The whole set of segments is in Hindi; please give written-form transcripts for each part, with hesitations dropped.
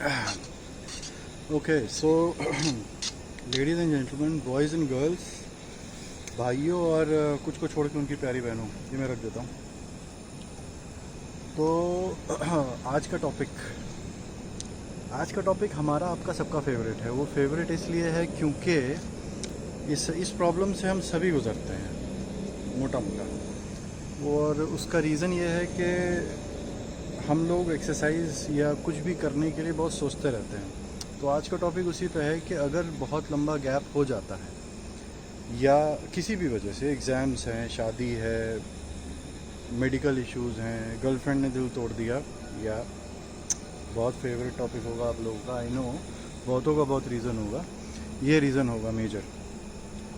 Okay, so ladies and gentlemen, boys and girls, भाइयों और कुछ को छोड़ के उनकी प्यारी बहनों, ये मैं रख देता हूँ। तो आज का टॉपिक हमारा आपका सबका फेवरेट है। वो फेवरेट इसलिए है क्योंकि इस प्रॉब्लम से हम सभी गुजरते हैं मोटा मोटा, और उसका रीज़न ये है कि हम लोग एक्सरसाइज या कुछ भी करने के लिए बहुत सोचते रहते हैं। तो आज का टॉपिक उसी पे है कि अगर बहुत लंबा गैप हो जाता है या किसी भी वजह से, एग्ज़ाम्स हैं, शादी है, मेडिकल इश्यूज़ हैं, गर्लफ्रेंड ने दिल तोड़ दिया, या बहुत फेवरेट टॉपिक होगा आप लोगों का, आई नो, बहुतों का बहुत रीज़न होगा, ये रीज़न होगा मेजर।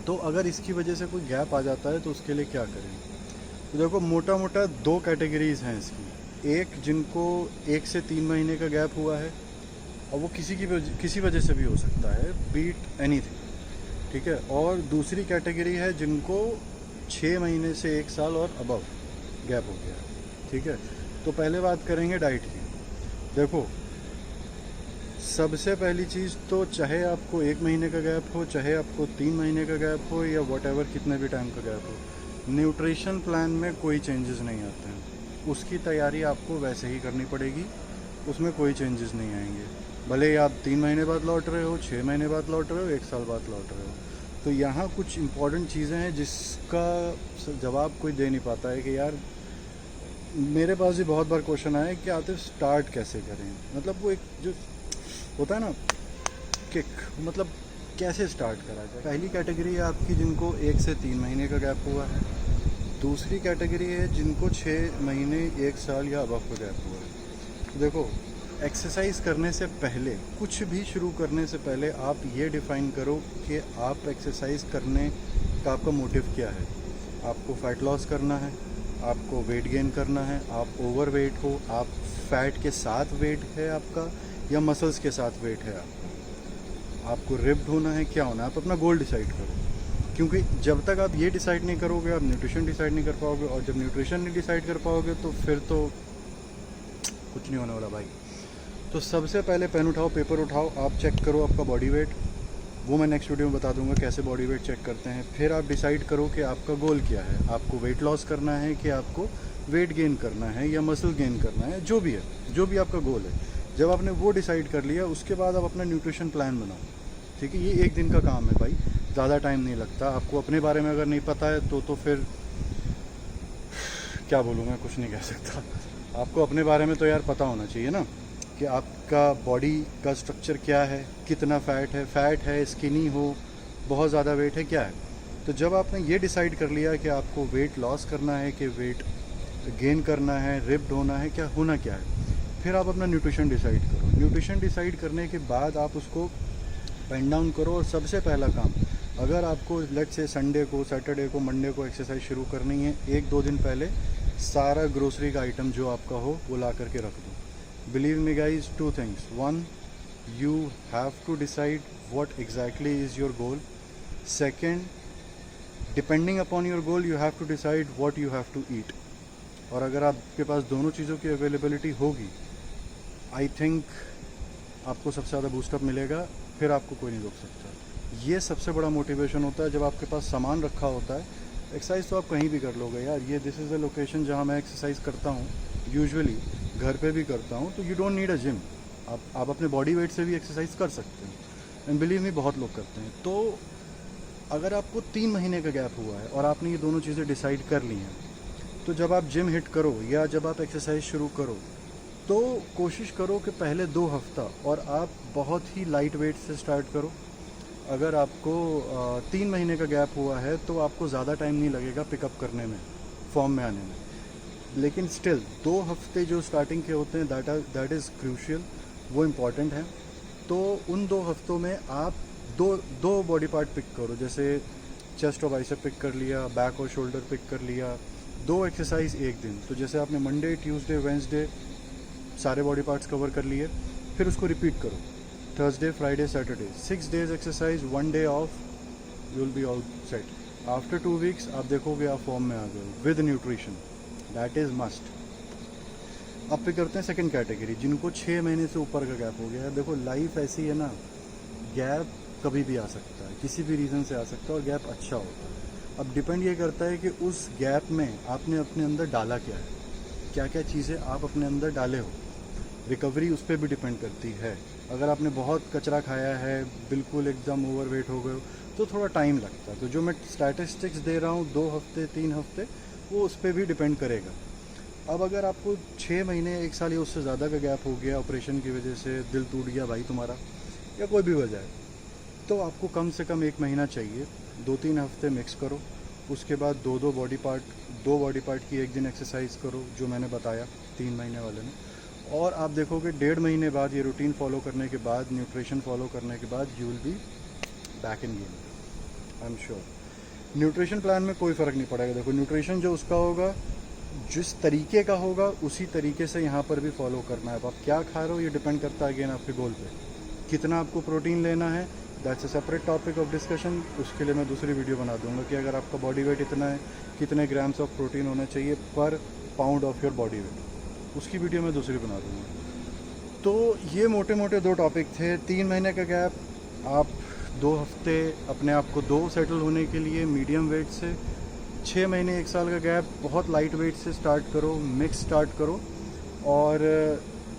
तो अगर इसकी वजह से कोई गैप आ जाता है तो उसके लिए क्या करें? तो देखो, मोटा मोटा दो कैटेगरीज़ हैं इसकी। एक जिनको 1 से 3 महीने का गैप हुआ है, और वो किसी वजह से भी हो सकता है, बीट एनीथिंग, ठीक है। और दूसरी कैटेगरी है जिनको 6 महीने से 1 साल और अबव गैप हो गया, ठीक है। तो पहले बात करेंगे डाइट की। देखो, सबसे पहली चीज़ तो चाहे आपको 1 महीने का गैप हो, चाहे आपको 3 महीने का गैप हो, या वॉटेवर कितने भी टाइम का गैप हो, न्यूट्रिशन प्लान में कोई चेंजेस नहीं आते हैं। उसकी तैयारी आपको वैसे ही करनी पड़ेगी, उसमें कोई चेंजेस नहीं आएंगे। भले ही आप 3 महीने बाद लौट रहे हो, 6 महीने बाद लौट रहे हो, 1 साल बाद लौट रहे हो। तो यहाँ कुछ इम्पॉर्टेंट चीज़ें हैं जिसका जवाब कोई दे नहीं पाता है कि यार, मेरे पास भी बहुत बार क्वेश्चन आया कि आते स्टार्ट कैसे करें। मतलब वो एक जो होता है ना किक, मतलब कैसे स्टार्ट करा जाए। पहली कैटेगरी है आपकी जिनको 1 से 3 महीने का गैप हुआ है। दूसरी कैटेगरी है जिनको 6 महीने 1 साल या अबव का गैप हुआ है। तो देखो, एक्सरसाइज करने से पहले, कुछ भी शुरू करने से पहले आप ये डिफ़ाइन करो कि आप एक्सरसाइज करने का आपका मोटिव क्या है। आपको फ़ैट लॉस करना है, आपको वेट गेन करना है, आप ओवर वेट हो, आप फैट के साथ वेट है आपका, या मसल्स के साथ वेट है आपको रिप्ड होना है, क्या होना है। आप अपना गोल डिसाइड करो, क्योंकि जब तक आप ये डिसाइड नहीं करोगे आप न्यूट्रिशन डिसाइड नहीं कर पाओगे, और जब न्यूट्रिशन नहीं डिसाइड कर पाओगे तो फिर तो कुछ नहीं होने वाला भाई। तो सबसे पहले पेन उठाओ, पेपर उठाओ, आप चेक करो आपका बॉडी वेट। वो मैं नेक्स्ट वीडियो में बता दूंगा कैसे बॉडी वेट चेक करते हैं। फिर आप डिसाइड करो कि आपका गोल क्या है। आपको वेट लॉस करना है कि आपको वेट गेन करना है या मसल गेन करना है, जो भी है, जो भी आपका गोल है। जब आपने वो डिसाइड कर लिया, उसके बाद आप अपना न्यूट्रिशन प्लान बनाओ, ठीक है। ये 1 दिन का काम है भाई, ज़्यादा टाइम नहीं लगता। आपको अपने बारे में अगर नहीं पता है तो फिर क्या बोलूँ, मैं कुछ नहीं कह सकता। आपको अपने बारे में तो यार पता होना चाहिए ना, कि आपका बॉडी का स्ट्रक्चर क्या है, कितना फ़ैट है, स्किनी हो, बहुत ज़्यादा वेट है, क्या है। तो जब आपने ये डिसाइड कर लिया कि आपको वेट लॉस करना है कि वेट गेन करना है, रिप्ड होना है, क्या होना क्या है, फिर आप अपना न्यूट्रिशन डिसाइड करो। न्यूट्रिशन डिसाइड करने के बाद आप उसको पेन डाउन करो। और सबसे पहला काम, अगर आपको लेट्स से संडे को, सैटरडे को, मंडे को एक्सरसाइज शुरू करनी है, 1-2 दिन पहले सारा ग्रोसरी का आइटम जो आपका हो वो ला करके रख दो। Believe me guys, 2 things. One, you have to decide what exactly is your goal. Second, depending upon your goal, you have to decide what you have to eat. और अगर आपके पास दोनों चीज़ों की अवेलेबिलिटी होगी, आई थिंक आपको सबसे ज़्यादा बूस्टअप मिलेगा, फिर आपको कोई नहीं रोक सकता। ये सबसे बड़ा मोटिवेशन होता है। जब आपके पास सामान रखा होता है, एक्सरसाइज तो आप कहीं भी कर लोगे यार। ये दिस इज़ द लोकेशन जहाँ मैं एक्सरसाइज करता हूँ, यूजुअली घर पे भी करता हूँ। तो you don't need a gym, आप अपने बॉडी वेट से भी एक्सरसाइज कर सकते हैं, एंड बिलीव मी, बहुत लोग करते हैं। तो अगर आपको 3 महीने का गैप हुआ है और आपने ये दोनों चीज़ें डिसाइड कर ली हैं, तो जब आप जिम हिट करो या जब आप एक्सरसाइज शुरू करो, तो कोशिश करो कि पहले 2 हफ्ता और आप बहुत ही लाइट वेट से स्टार्ट करो। अगर आपको 3 महीने का गैप हुआ है तो आपको ज़्यादा टाइम नहीं लगेगा पिकअप करने में, फॉर्म में आने में। लेकिन स्टिल 2 हफ्ते जो स्टार्टिंग के होते हैं, दैट इज़ क्रूशियल, वो इम्पॉर्टेंट है। तो उन 2 हफ्तों में आप दो बॉडी पार्ट पिक करो। जैसे चेस्ट और बाइसेप पिक कर लिया, बैक और शोल्डर पिक कर लिया, 2 एक्सरसाइज 1 दिन। तो जैसे आपने मंडे, ट्यूसडे, वेंसडे सारे बॉडी पार्ट्स कवर कर लिए, फिर उसको रिपीट करो Thursday, Friday, Saturday, 6 days exercise, 1 day of, you will be all set. After 2 weeks आप देखोगे आप फॉर्म में आ गए with nutrition, that is must. अब पे करते हैं सेकंड कैटेगरी, जिनको 6 महीने से ऊपर का गैप हो गया है। देखो लाइफ ऐसी है ना, गैप कभी भी आ सकता है, किसी भी रीज़न से आ सकता है, और गैप अच्छा होता है। अब डिपेंड ये करता है कि उस गैप में आपने अपने अंदर डाला क्या है, क्या क्या चीज़ें आप अपने अंदर डाले हो। रिकवरी उस पर भी डिपेंड करती है। अगर आपने बहुत कचरा खाया है, बिल्कुल एकदम ओवरवेट हो गए हो, तो थोड़ा टाइम लगता है। तो जो मैं स्टैटिस्टिक्स दे रहा हूँ 2 हफ्ते 3 हफ्ते, वो उस पर भी डिपेंड करेगा। अब अगर आपको 6 महीने 1 साल या उससे ज़्यादा का गैप हो गया, ऑपरेशन की वजह से दिल टूट गया भाई तुम्हारा, या कोई भी वजह है, तो आपको कम से कम 1 महीना चाहिए। 2-3 हफ्ते मिक्स करो, उसके बाद 2 बॉडी पार्ट की एक दिन एक्सरसाइज करो, जो मैंने बताया 3 महीने वाले में। और आप देखोगे 1.5 महीने बाद ये रूटीन फॉलो करने के बाद, न्यूट्रिशन फॉलो करने के बाद, you will be back in game, I am sure. Nutrition plan में कोई फ़र्क नहीं पड़ेगा। देखो न्यूट्रिशन जो उसका होगा, जिस तरीके का होगा उसी तरीके से यहाँ पर भी फॉलो करना है। अब आप क्या खा रहे हो ये डिपेंड करता है अगेन आपके गोल पे। कितना आपको प्रोटीन लेना है, that's a separate topic of discussion. उसके लिए मैं दूसरी वीडियो बना दूंगा कि अगर आपका बॉडी वेट इतना है, कितने ग्राम्स ऑफ प्रोटीन होना चाहिए पर pound of your body weight, उसकी वीडियो मैं दूसरी बना दूंगा। तो ये मोटे मोटे 2 टॉपिक थे। 3 महीने का गैप, आप 2 हफ्ते अपने आप को दो सेटल होने के लिए मीडियम वेट से। 6 महीने 1 साल का गैप, बहुत लाइट वेट से स्टार्ट करो, मिक्स स्टार्ट करो, और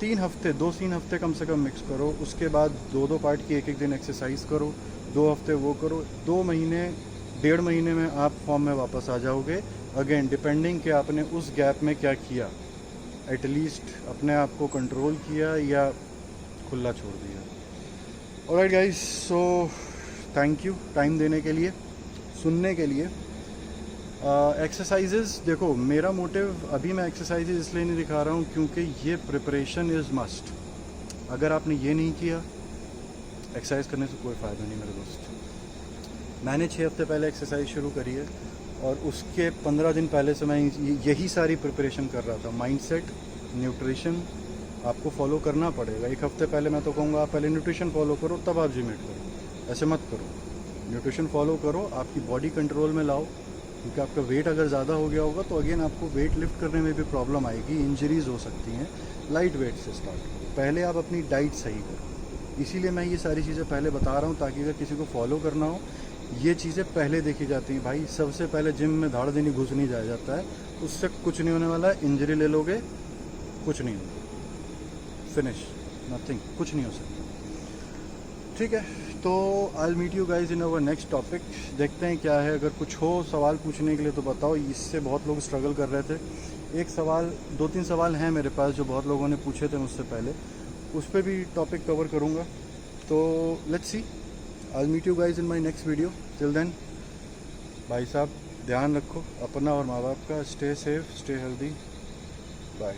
3 हफ्ते कम से कम मिक्स करो। उसके बाद 2 पार्ट की एक दिन एक्सरसाइज करो, 2 हफ्ते वो करो। 2 महीने 1.5 महीने में आप फॉर्म में वापस आ जाओगे। अगेन डिपेंडिंग कि आपने उस गैप में क्या किया, एटलीस्ट अपने आप को कंट्रोल किया या खुला छोड़ दिया। Alright guys, so thank you time देने के लिए, सुनने के लिए। एक्सरसाइजेज़ देखो, मेरा मोटिव अभी मैं एक्सरसाइजेज इसलिए नहीं दिखा रहा हूँ क्योंकि ये प्रिपरेशन इज़ मस्ट। अगर आपने ये नहीं किया, एक्सरसाइज करने से कोई फ़ायदा नहीं मेरे दोस्त। मैंने 6 हफ्ते पहले एक्सरसाइज शुरू करी है, और उसके 15 दिन पहले से मैं यही सारी प्रिपरेशन कर रहा था। माइंडसेट, न्यूट्रिशन आपको फॉलो करना पड़ेगा। 1 हफ्ते पहले मैं तो कहूँगा आप पहले न्यूट्रिशन फॉलो करो, तब आप जिम करो। ऐसे मत करो, न्यूट्रिशन फॉलो करो, आपकी बॉडी कंट्रोल में लाओ। क्योंकि आपका वेट अगर ज़्यादा हो गया होगा तो अगेन आपको वेट लिफ्ट करने में भी प्रॉब्लम आएगी, इंजरीज हो सकती हैं। लाइट वेट से स्टार्ट करो, पहले आप अपनी डाइट सही करो। इसीलिए मैं ये सारी चीज़ें पहले बता रहा हूँ, ताकि अगर किसी को फॉलो करना हो, ये चीज़ें पहले देखी जाती हैं। भाई सबसे पहले जिम में धाड़ देनी घुस नहीं जाया जाता है, उससे कुछ नहीं होने वाला। इंजरी ले लोगे, कुछ नहीं होगा, फिनिश, नथिंग, कुछ नहीं हो सकता। ठीक है, तो I meet you guys in our next topic. देखते हैं क्या है। अगर कुछ हो सवाल पूछने के लिए तो बताओ। इससे बहुत लोग स्ट्रगल कर रहे थे। 2-3 सवाल हैं मेरे पास जो बहुत लोगों ने पूछे थे मुझसे पहले, उस पर भी टॉपिक कवर करूँगा। तो let's see, I meet you guys in my next video. Till then भाई साहब ध्यान रखो अपना और माँ बाप का। Stay safe, stay healthy, bye.